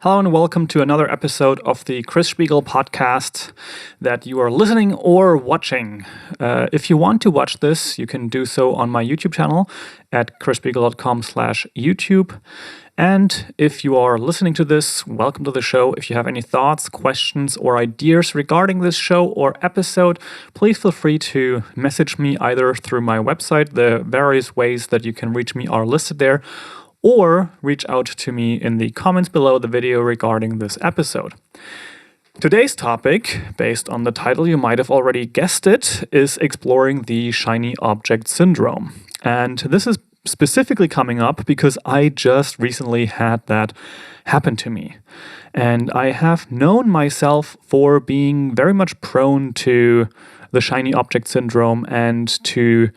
Hello and welcome to another episode of the Chris Spiegl podcast that you are listening or watching. If you want to watch this, you can do so on my YouTube channel at chrisspiegl.com/YouTube. And if you are listening to this, welcome to the show. If you have any thoughts, questions, or ideas regarding this show or episode, please feel free to message me either through my website. The various ways that you can reach me are listed there, or reach out to me in the comments below the video regarding this episode. Today's topic, based on the title you might have already guessed it, is exploring the shiny object syndrome. And this is specifically coming up because I just recently had that happen to me. And I have known myself for being very much prone to the shiny object syndrome and to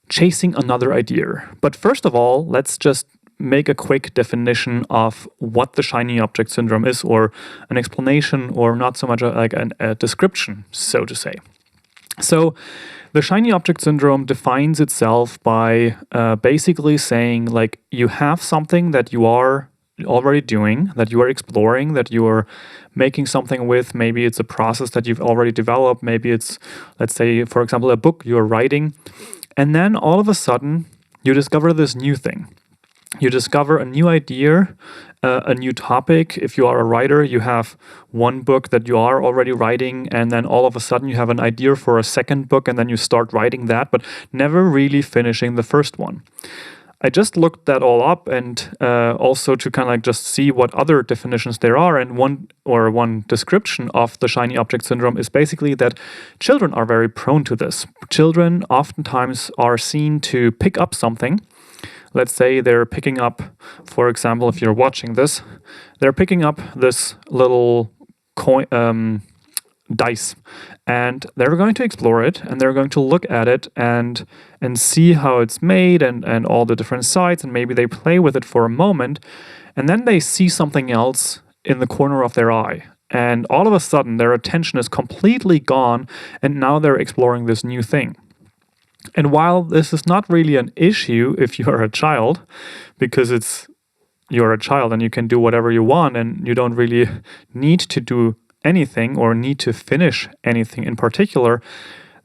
chasing another idea. But first of all, let's just make a quick definition of what the shiny object syndrome is, or an explanation, or not so much like a description, so to say. So the shiny object syndrome defines itself by basically saying, like, you have something that you are already doing, that you are exploring, that you are making something with. Maybe it's a process that you've already developed. Maybe it's, let's say, for example, a book you're writing. And then all of a sudden, you discover this new thing. You discover a new idea, a new topic. If you are a writer, you have one book that you are already writing, and then all of a sudden you have an idea for a second book, and then you start writing that, but never really finishing the first one. I just looked that all up, and also to kind of like just see what other definitions there are. And one description of the shiny object syndrome is basically that children are very prone to this. Children oftentimes are seen to pick up something. Let's say they're picking up, for example, if you're watching this, they're picking up this little coin, dice, and they're going to explore it, and they're going to look at it and see how it's made and all the different sides, and maybe they play with it for a moment, and then they see something else in the corner of their eye. And all of a sudden, their attention is completely gone, and now they're exploring this new thing. And while this is not really an issue if you're a child, because you're a child and you can do whatever you want and you don't really need to do anything or need to finish anything in particular,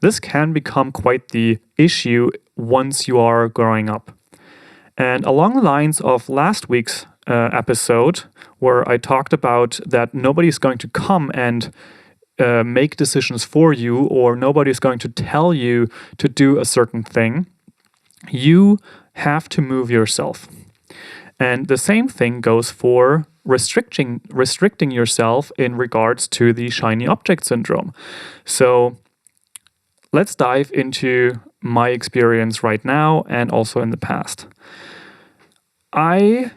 this can become quite the issue once you are growing up. And along the lines of last week's episode, where I talked about that nobody's going to come and make decisions for you, or nobody's going to tell you to do a certain thing, you have to move yourself. And the same thing goes for restricting yourself in regards to the shiny object syndrome. So let's dive into my experience right now and also in the past. I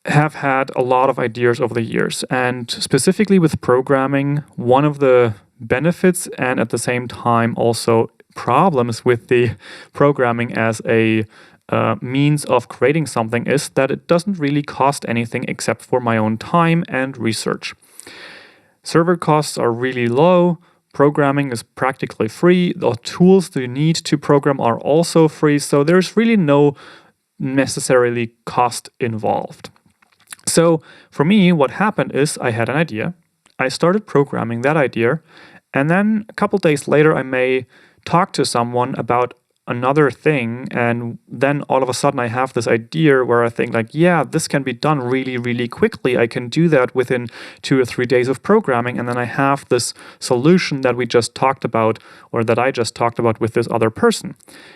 have had a lot of ideas over the years, and specifically with programming, one of the benefits and at the same time also problems with the programming as a means of creating something is that it doesn't really cost anything except for my own time and research. Server costs are really low. Programming is practically free. The tools you need to program are also free, so there's really no necessarily cost involved. So for me, what happened is I had an idea. I started programming that idea, and then a couple days later, I may talk to someone about another thing, and then all of a sudden I have this idea where I think like, yeah, this can be done really, really quickly. I can do that within 2 or 3 days of programming, and then I have this solution that we just talked about, or that I just talked about with this other person.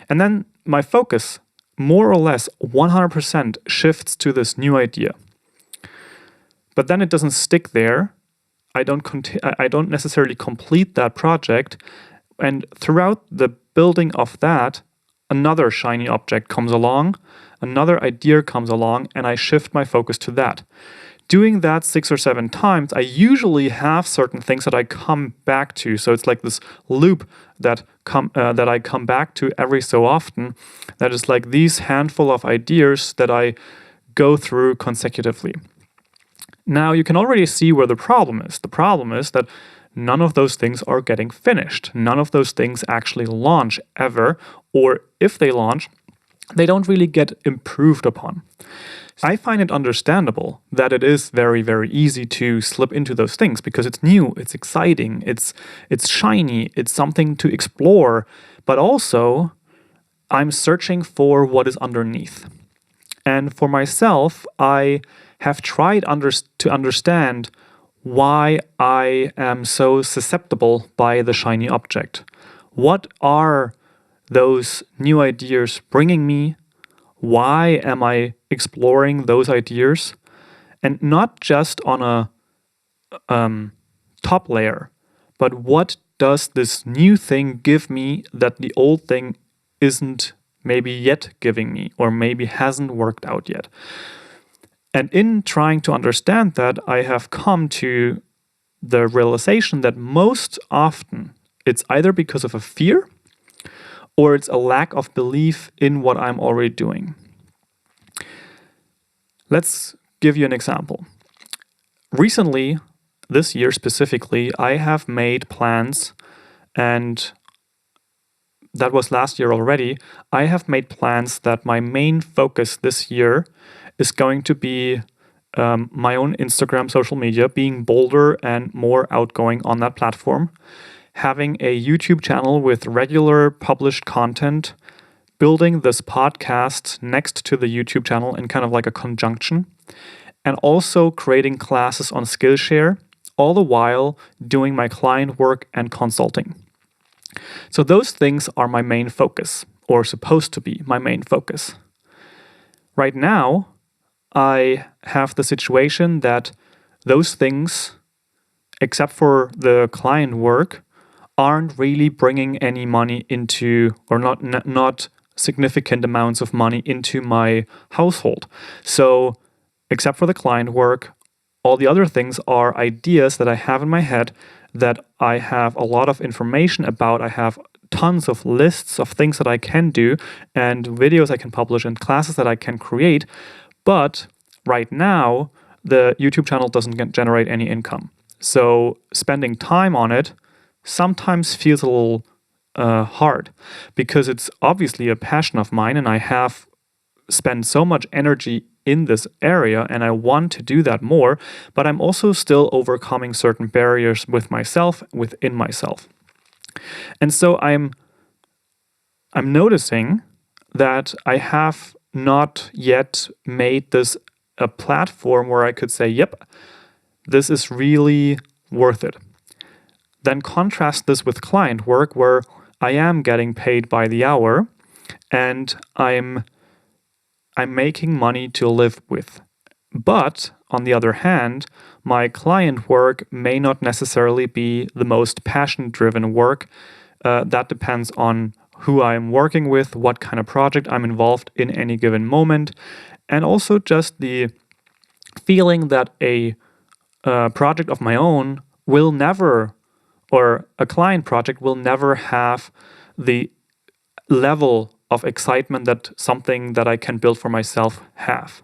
And then my focus, more or less 100%, shifts to this new idea. But then it doesn't stick there. I don't necessarily complete that project. And throughout the building of that, another shiny object comes along, another idea comes along, and I shift my focus to that. Doing that 6 or 7 times, I usually have certain things that I come back to. So it's like this loop that I come back to every so often. That is like these handful of ideas that I go through consecutively. Now, you can already see where the problem is. The problem is that none of those things are getting finished. None of those things actually launch ever, or if they launch, they don't really get improved upon. I find it understandable that it is very, very easy to slip into those things because it's new, it's exciting, it's shiny, it's something to explore, but also I'm searching for what is underneath. And for myself, I have tried to understand why I am so susceptible by the shiny object. What are those new ideas bringing me? Why am I exploring those ideas? And not just on a top layer, but what does this new thing give me that the old thing isn't maybe yet giving me, or maybe hasn't worked out yet? And in trying to understand that, I have come to the realization that most often it's either because of a fear or it's a lack of belief in what I'm already doing. Let's give you an example. Recently, this year specifically, I have made plans, and that was last year already. I have made plans that my main focus this year is going to be my own Instagram social media, being bolder and more outgoing on that platform, having a YouTube channel with regular published content, building this podcast next to the YouTube channel in kind of like a conjunction, and also creating classes on Skillshare, all the while doing my client work and consulting. So those things are my main focus, or supposed to be my main focus. Right now, I have the situation that those things, except for the client work, aren't really bringing any money into, or not significant amounts of money into my household. So except for the client work, all the other things are ideas that I have in my head that I have a lot of information about. I have tons of lists of things that I can do and videos I can publish and classes that I can create. But right now, the YouTube channel doesn't generate any income. So spending time on it sometimes feels a little hard, because it's obviously a passion of mine and I have spent so much energy in this area and I want to do that more, but I'm also still overcoming certain barriers with myself, within myself. And so I'm noticing that I have not yet made this a platform where I could say, yep, this is really worth it. Then contrast this with client work, where I am getting paid by the hour and I'm making money to live with. But on the other hand, my client work may not necessarily be the most passion-driven work. That depends on who I'm working with, what kind of project I'm involved in any given moment, and also just the feeling that a project of my own will never, or a client project will never have the level of excitement that something that I can build for myself have.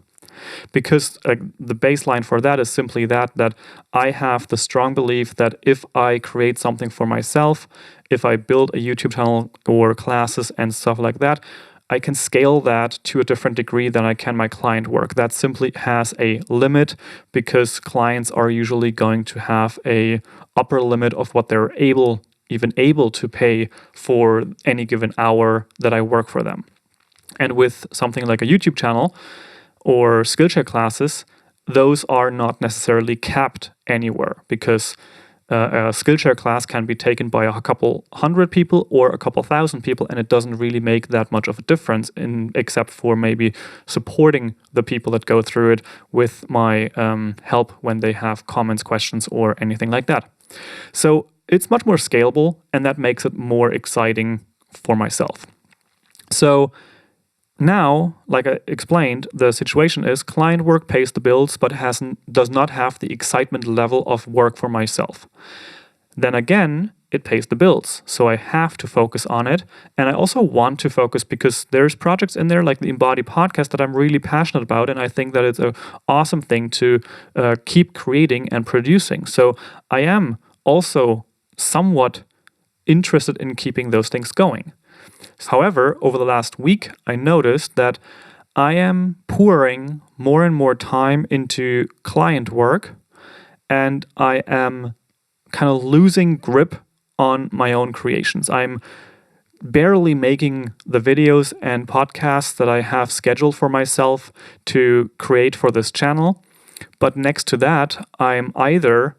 Because the baseline for that is simply that I have the strong belief that if I create something for myself, if I build a YouTube channel or classes and stuff like that, I can scale that to a different degree than I can my client work. That simply has a limit, because clients are usually going to have a upper limit of what they're even able to pay for any given hour that I work for them. And with something like a YouTube channel or Skillshare classes, those are not necessarily capped anywhere, because a Skillshare class can be taken by a couple hundred people or a couple thousand people, and it doesn't really make that much of a difference, except for maybe supporting the people that go through it with my help when they have comments, questions, or anything like that. So it's much more scalable, and that makes it more exciting for myself. So now, like I explained, the situation is client work pays the bills, but does not have the excitement level of work for myself. Then again, it pays the bills, so I have to focus on it. And I also want to focus because there's projects in there like the Embody podcast that I'm really passionate about, and I think that it's an awesome thing to keep creating and producing. So I am also somewhat interested in keeping those things going. However, over the last week, I noticed that I am pouring more and more time into client work, and I am kind of losing grip on my own creations. I'm barely making the videos and podcasts that I have scheduled for myself to create for this channel. But next to that, I'm either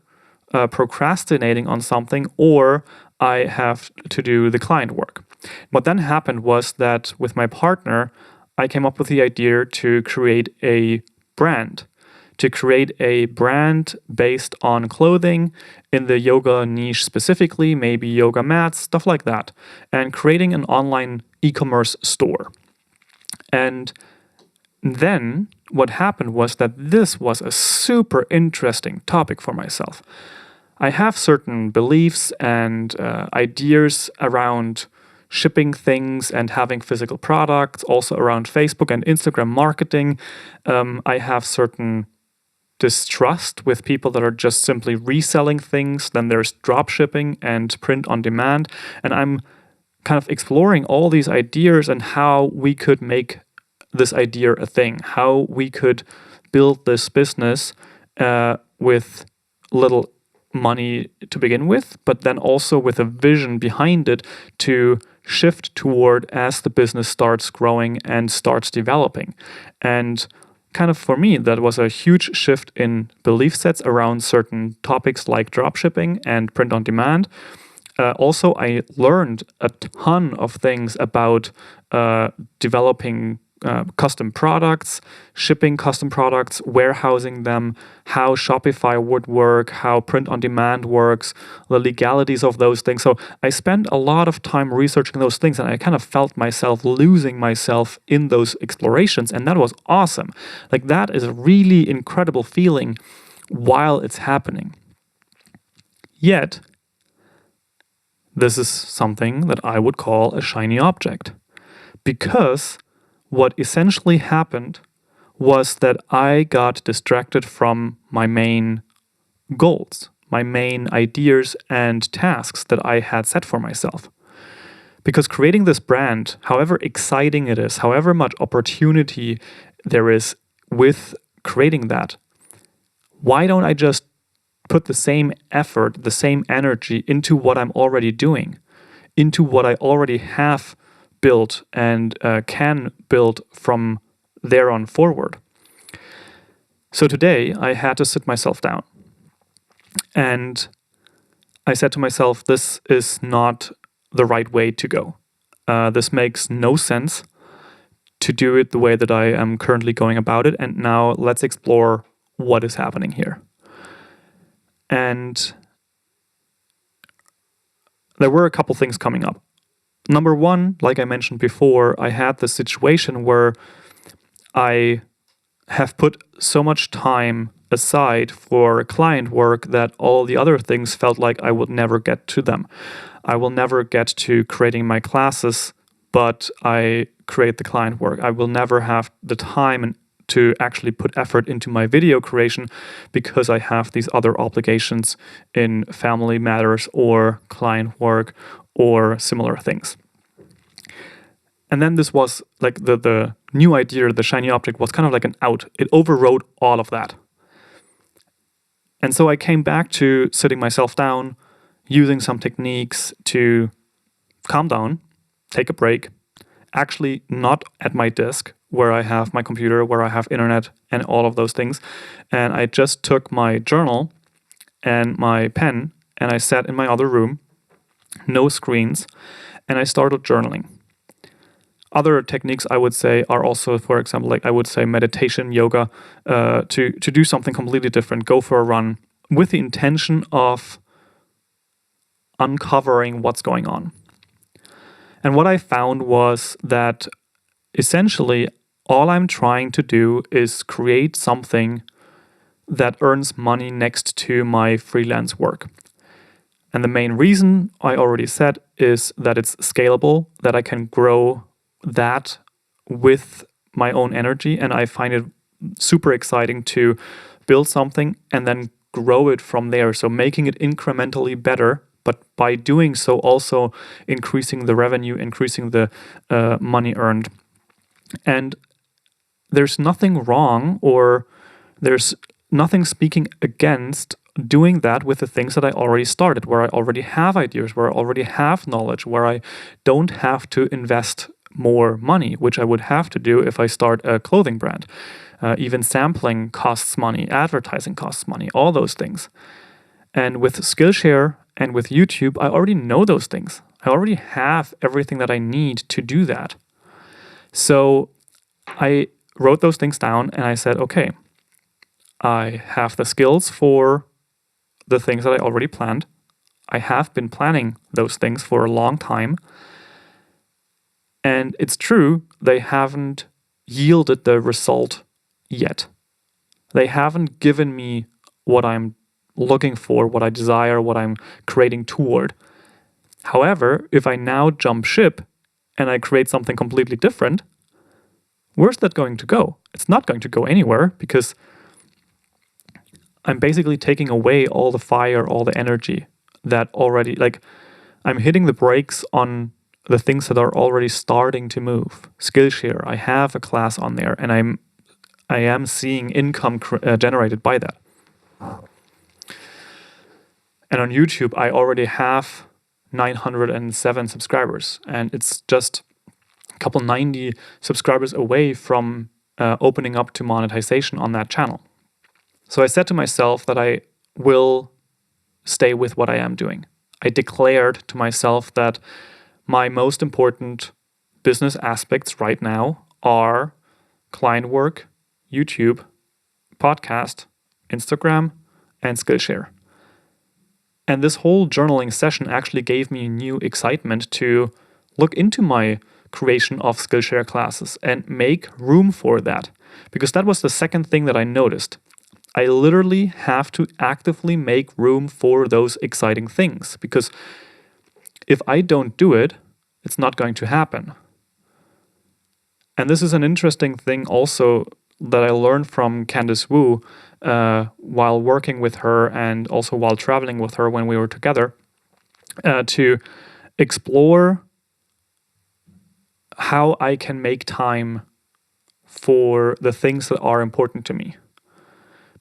procrastinating on something or I have to do the client work. What then happened was that with my partner, I came up with the idea to create a brand. To create a brand based on clothing in the yoga niche specifically, maybe yoga mats, stuff like that, and creating an online e-commerce store. And then what happened was that this was a super interesting topic for myself. I have certain beliefs and ideas around shipping things and having physical products, also around Facebook and Instagram marketing. I have certain distrust with people that are just simply reselling things. Then there's drop shipping and print on demand. And I'm kind of exploring all these ideas and how we could make this idea a thing, how we could build this business with little money to begin with, but then also with a vision behind it to shift toward as the business starts growing and starts developing. And kind of for me, that was a huge shift in belief sets around certain topics like dropshipping and print on demand. Also, I learned a ton of things about developing custom products, shipping custom products, warehousing them, how Shopify would work, how print on demand works, the legalities of those things. So I spent a lot of time researching those things, and I kind of felt myself losing myself in those explorations, and that was awesome. Like, that is a really incredible feeling while it's happening. Yet, this is something that I would call a shiny object, because what essentially happened was that I got distracted from my main goals, my main ideas and tasks that I had set for myself. Because creating this brand, however exciting it is, however much opportunity there is with creating that, why don't I just put the same effort, the same energy into what I'm already doing, into what I already have built and can build from there on forward. So today I had to sit myself down and I said to myself, this is not the right way to go. This makes no sense to do it the way that I am currently going about it. And now let's explore what is happening here. And there were a couple things coming up. Number one, like I mentioned before, I had this situation where I have put so much time aside for client work that all the other things felt like I would never get to them. I will never get to creating my classes, but I create the client work. I will never have the time to actually put effort into my video creation because I have these other obligations in family matters or client work or similar things. And then this was like the new idea, the shiny object was kind of like an out. It overrode all of that. And so I came back to sitting myself down, using some techniques to calm down, take a break, actually not at my desk where I have my computer, where I have internet and all of those things. And I just took my journal and my pen and I sat in my other room, no screens, and I started journaling. Other techniques I would say are also, for example, like I would say meditation, yoga, to do something completely different, go for a run with the intention of uncovering what's going on. And what I found was that essentially all I'm trying to do is create something that earns money next to my freelance work. And the main reason I already said is that it's scalable, that I can grow that with my own energy. And I find it super exciting to build something and then grow it from there. So making it incrementally better but by doing so also increasing the revenue, increasing the money earned. And there's nothing wrong, or there's nothing speaking against doing that with the things that I already started, where I already have ideas, where I already have knowledge, where I don't have to invest more money, which I would have to do if I start a clothing brand. Even sampling costs money, advertising costs money, all those things. And with Skillshare and with YouTube, I already know those things. I already have everything that I need to do that. So I wrote those things down and I said, okay, I have the skills for the things that I already planned. I have been planning those things for a long time. And it's true, they haven't yielded the result yet. They haven't given me what I'm looking for, what I desire, what I'm creating toward. However, if I now jump ship and I create something completely different, where's that going to go? It's not going to go anywhere, because I'm basically taking away all the fire, all the energy that already, like, I'm hitting the brakes on the things that are already starting to move. Skillshare, I have a class on there, and I am seeing income generated by that. And on YouTube, I already have 907 subscribers, and it's just a couple 90 subscribers away from opening up to monetization on that channel. So I said to myself that I will stay with what I am doing. I declared to myself that my most important business aspects right now are client work, YouTube, podcast, Instagram, and Skillshare. And this whole journaling session actually gave me new excitement to look into my creation of Skillshare classes and make room for that. Because that was the second thing that I noticed. I literally have to actively make room for those exciting things. Because if I don't do it, it's not going to happen. And this is an interesting thing also that I learned from Candice Wu while working with her, and also while traveling with her when we were together, to explore how I can make time for the things that are important to me.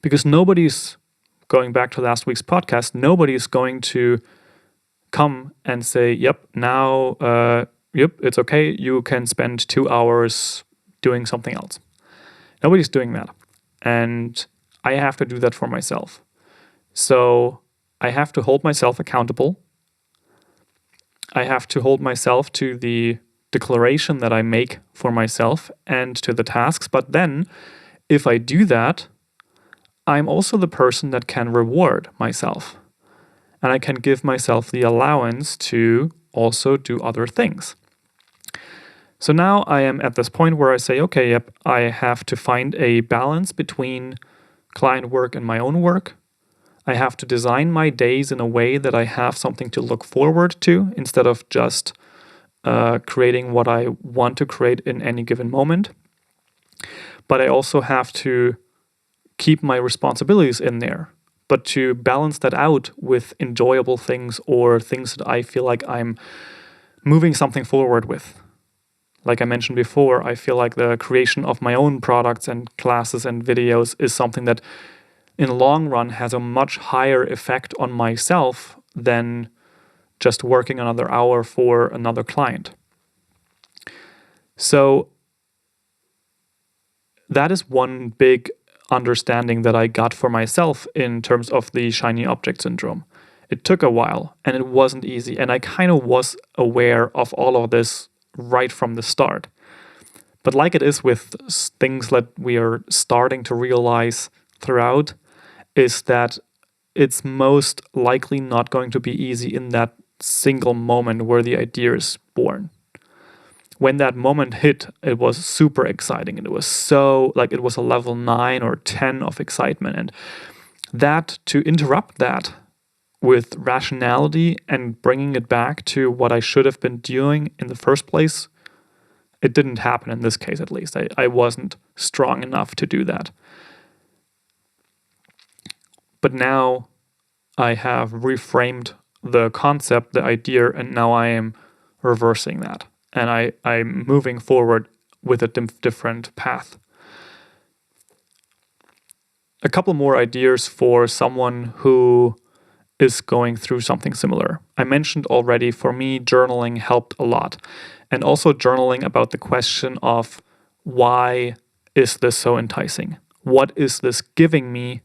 Because nobody's, going back to last week's podcast, nobody's going to come and say, yep, now, it's okay, you can spend 2 hours doing something else. Nobody's doing that. And I have to do that for myself. So I have to hold myself accountable. I have to hold myself to the declaration that I make for myself and to the tasks. But then, if I do that, I'm also the person that can reward myself. And I can give myself the allowance to also do other things. So now I am at this point where I say, okay, yep, I have to find a balance between client work and my own work. I have to design my days in a way that I have something to look forward to, instead of just creating what I want to create in any given moment. But I also have to keep my responsibilities in there, but to balance that out with enjoyable things, or things that I feel like I'm moving something forward with. Like I mentioned before, I feel like the creation of my own products and classes and videos is something that in the long run has a much higher effect on myself than just working another hour for another client. So that is one big understanding that I got for myself in terms of the shiny object syndrome. It took a while and it wasn't easy, and I kind of was aware of all of this right from the start. But like it is with things that we are starting to realize throughout, is that it's most likely not going to be easy in that single moment where the idea is born. When that moment hit, it was super exciting, and it was so, like, it was a level 9 or 10 of excitement. And that, to interrupt that with rationality and bringing it back to what I should have been doing in the first place, it didn't happen in this case, at least. I wasn't strong enough to do that. But now I have reframed the concept, the idea, and now I am reversing that. And I'm moving forward with a different path. A couple more ideas for someone who is going through something similar. I mentioned already, for me, journaling helped a lot. And also journaling about the question of, why is this so enticing? What is this giving me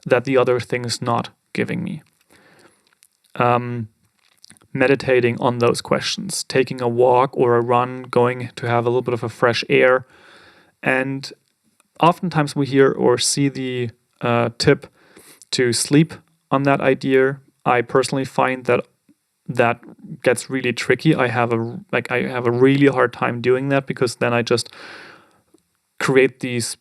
that the other thing is not giving me? Meditating on those questions, taking a walk or a run, going to have a little bit of a fresh air. And oftentimes we hear or see the tip to sleep on that idea. I personally find that gets really tricky. I have a really hard time doing that, because then I just create these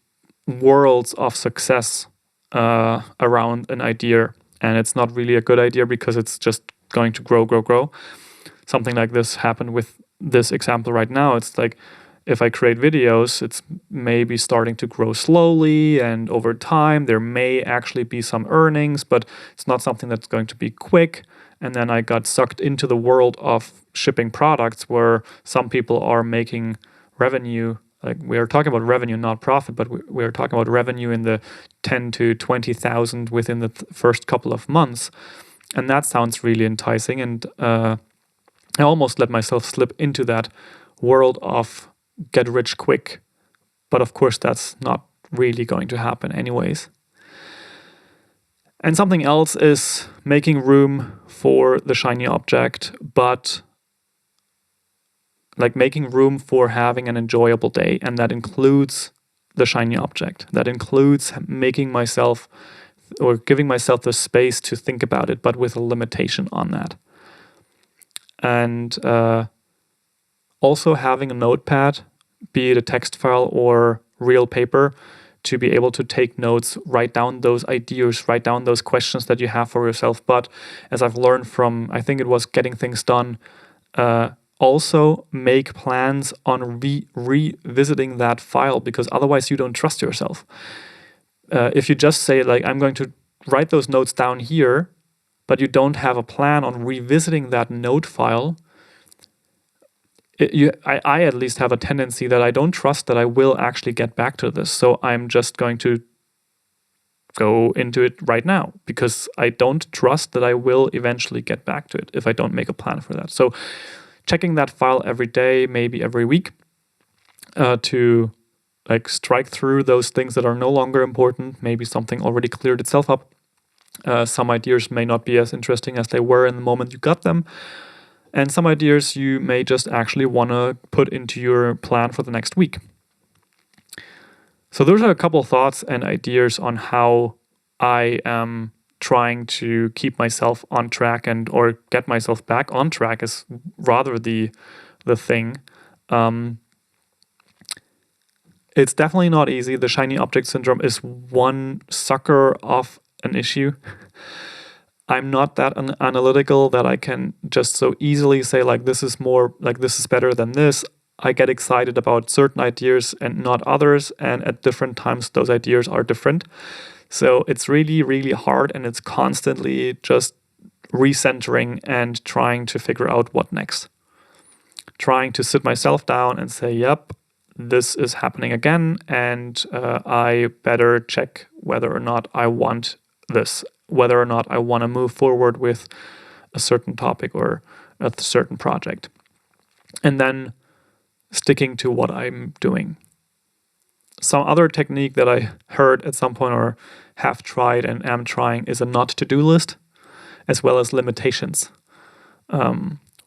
worlds of success around an idea, and it's not really a good idea, because it's just going to grow. Something like this happened with this example right now. It's like, if I create videos, it's maybe starting to grow slowly, and over time there may actually be some earnings, but it's not something that's going to be quick. And then I got sucked into the world of shipping products, where some people are making revenue. Like, we are talking about revenue, not profit, but we are talking about revenue in the 10 to 20,000 within the first couple of months. And that sounds really enticing. And I almost let myself slip into that world of get rich quick. But of course, that's not really going to happen anyways. And something else is making room for the shiny object, but like making room for having an enjoyable day. And that includes the shiny object. That includes making myself or giving myself the space to think about it, but with a limitation on that. And also having a notepad, be it a text file or real paper, to be able to take notes, write down those ideas, write down those questions that you have for yourself. But as I've learned from, I think it was Getting Things Done, also make plans on revisiting that file, because otherwise you don't trust yourself. If you just say, like, I'm going to write those notes down here, but you don't have a plan on revisiting that note file, I at least have a tendency that I don't trust that I will actually get back to this. So I'm just going to go into it right now, because I don't trust that I will eventually get back to it if I don't make a plan for that. So checking that file every day, maybe every week, to like strike through those things that are no longer important. Maybe something already cleared itself up. Some ideas may not be as interesting as they were in the moment you got them. And some ideas you may just actually want to put into your plan for the next week. So those are a couple of thoughts and ideas on how I am trying to keep myself on track, and or get myself back on track is rather the thing. It's definitely not easy. The shiny object syndrome is one sucker of an issue. I'm not that analytical that I can just so easily say, like, this is more, like, this is better than this. I get excited about certain ideas and not others, and at different times those ideas are different. So it's really, really hard, and it's constantly just recentering and trying to figure out what next. Trying to sit myself down and say, yep, this is happening again, and I better check whether or not I want this, whether or not I want to move forward with a certain topic or a certain project. And then sticking to what I'm doing. Some other technique that I heard at some point or have tried and am trying is a not to-do list, as well as limitations.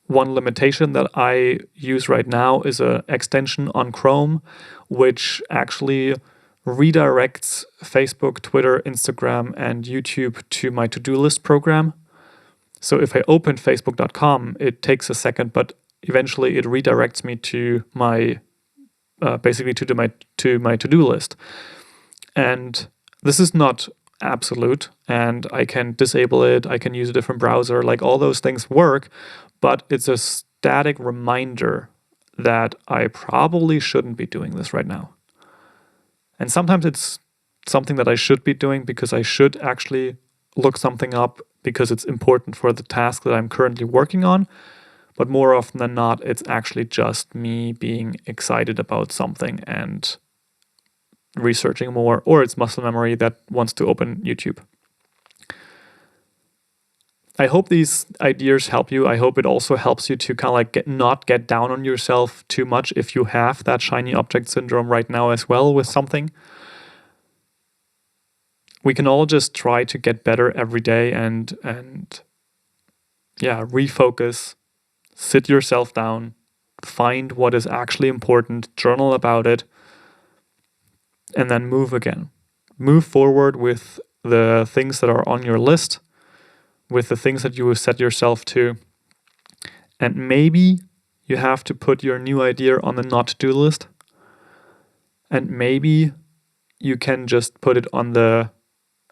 One limitation that I use right now is an extension on Chrome, which actually redirects Facebook, Twitter, Instagram, and YouTube to my to-do list program. So if I open facebook.com, it takes a second, but eventually it redirects me to my basically to my to-do list. And this is not absolute, and I can disable it, I can use a different browser, like all those things work, but it's a static reminder that I probably shouldn't be doing this right now. And sometimes it's something that I should be doing, because I should actually look something up, because it's important for the task that I'm currently working on. But more often than not, it's actually just me being excited about something and researching more, or it's muscle memory that wants to open YouTube. I hope these ideas help you. I hope it also helps you to kind of like not get down on yourself too much if you have that shiny object syndrome right now as well with something. We can all just try to get better every day and refocus, sit yourself down, find what is actually important, journal about it, and then move again. Move forward with the things that are on your list, with the things that you will set yourself to. And maybe you have to put your new idea on the not-to-do list. And maybe you can just put it on the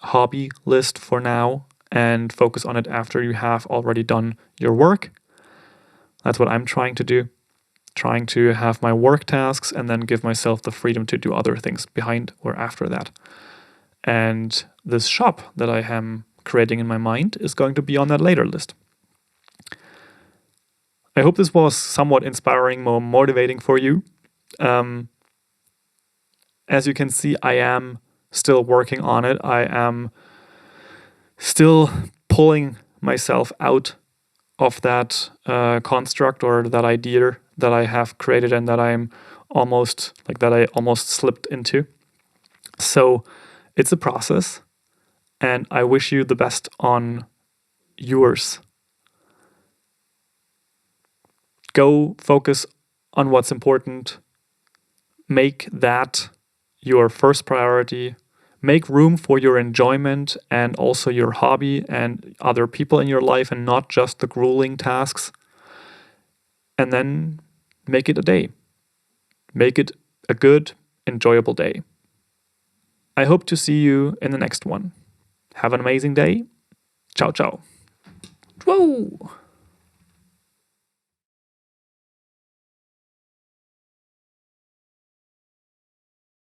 hobby list for now and focus on it after you have already done your work. That's what I'm trying to do. Trying to have my work tasks and then give myself the freedom to do other things behind or after that. And this shop that I am creating in my mind is going to be on that later list. I hope this was somewhat inspiring, more motivating for you. As you can see, I am still working on it. I am still pulling myself out of that construct or that idea that I have created and that I almost slipped into. So it's a process, and I wish you the best on yours. Go focus on what's important. Make that your first priority. Make room for your enjoyment and also your hobby and other people in your life and not just the grueling tasks. And then make it a day. Make it a good, enjoyable day. I hope to see you in the next one. Have an amazing day. Ciao, ciao. Whoa!